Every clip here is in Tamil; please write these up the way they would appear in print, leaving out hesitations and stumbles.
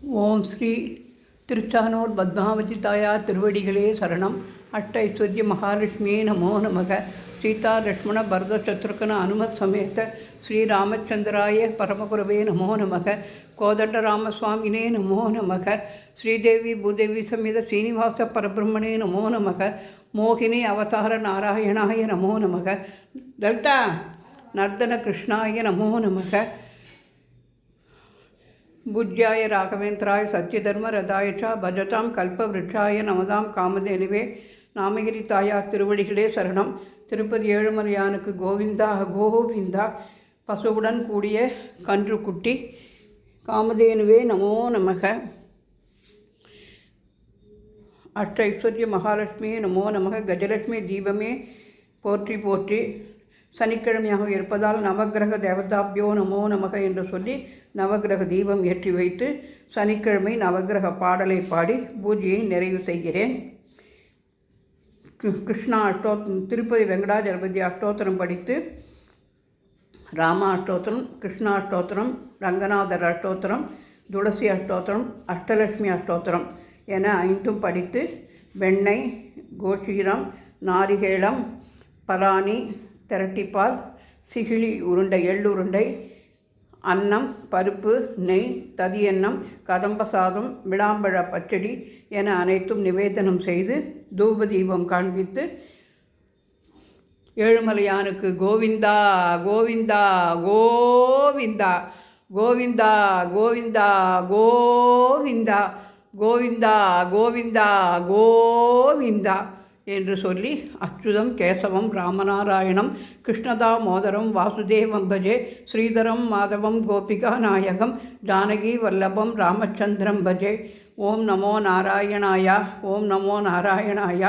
ஓம் ஸ்ரீ திருச்சானூர் பத்மாவதி தாயார் திருவடிகளே சரணம். அஷ்ட ஐஸ்வர்ய மகாலட்சுமியே நமோ நமக. சீதா லக்ஷ்மண பரத சத்ருகன அனுமத் சமேத ஸ்ரீராமச்சந்திராய பரமகுரவே நமோ நமக. கோதண்ட ராமசுவாமினே நமோ நமக. ஸ்ரீதேவி பூதேவி சமேத ஸ்ரீனிவாச பரபிரம்மணே நமோ நமக. மோகினி அவதார நாராயணாய நமோ நமக. லலிதா நர்தன கிருஷ்ணாய நமோ நமக. பூஜ்யாய ராகவேந்திராய சத்யதர்ம ரதாய ச பஜதாம் கல்பவ்ருட்சாய நமதாம் காமதேனுவே. நாமகிரி தாயார் திருவடிகளே சரணம். திருப்பதி ஏழுமலையானுக்கு கோவிந்தா கோவிந்தா. பசுவுடன் கூடிய கன்றுக்குட்டி காமதேனுவே நமோ நமக. அஷ்ட ஐஸ்வர்ய மகாலட்சுமியே நமோ நமக. கஜலட்சுமி தீபமே போற்றி போற்றி. சனிக்கிழமையாக இருப்பதால் நவகிரக தேவதாபியோ நமோ நமக என்று சொல்லி நவகிரக தீபம் ஏற்றி வைத்து சனிக்கிழமை நவகிரக பாடலை பாடி பூஜையை நிறைவு செய்கிறேன். கிருஷ்ணா திருப்பதி வெங்கடாஜலபதி அஷ்டோத்திரம் படித்து ராமா அஷ்டோத்திரம், கிருஷ்ணா அஷ்டோத்திரம், ரங்கநாதர் அஷ்டோத்திரம், துளசி அஷ்டோத்திரம், அஷ்டலட்சுமி அஷ்டோத்திரம் என 5 படித்து வெண்ணெய், கோஷீரம், நாரிகேளம், பலானி, திரட்டிப்பால், சிகிழி உருண்டை, எள்ளுருண்டை, அன்னம், பருப்பு, நெய், ததியன்னம், கதம்ப சாதம், விளாம்பழ பச்சடி என அனைத்தும் நிவேதனம் செய்து தூபதீபம் காண்பித்து ஏழுமலையானுக்கு கோவிந்தா கோவிந்தா கோவிந்தா கோவிந்தா கோவிந்தா கோவிந்தா கோவிந்தா கோவிந்தா கோவிந்தா என்று சொல்லி அச்சுதம் கேசவம் ராமநாராயணம் கிருஷ்ணதாமோதரம் வாசுதேவம் பஜே ஸ்ரீதரம் மாதவம் கோபிகா நாயகம் ஜானகி வல்லபம் ராமச்சந்திரம் பஜே. ஓம் நமோ நாராயணாய. ஓம் நமோ நாராயணாய.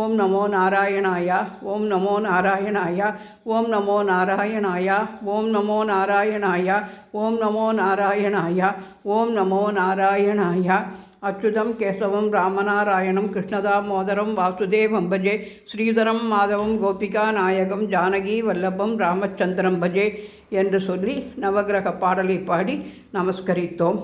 ஓம் நமோ நாராயணாய. ஓம் நமோ நாராயணாய. ஓம் நமோ நாராயணாய. ஓம் நமோ நாராயணாய. ஓம் நமோ நாராயணாய. ஓம் நமோ நாராயணாய. அச்சுதம் கேசவம் ராமநாராயணம் கிருஷ்ணதாமோதரம் வாசுதேவம் பஜே ஸ்ரீதரம் மாதவம் கோபிகா நாயகம் ஜானகி வல்லபம் ராமச்சந்திரம் பஜே என்று சொல்லி நவகிரக பாடலை பாடி நமஸ்கரித்தோம்.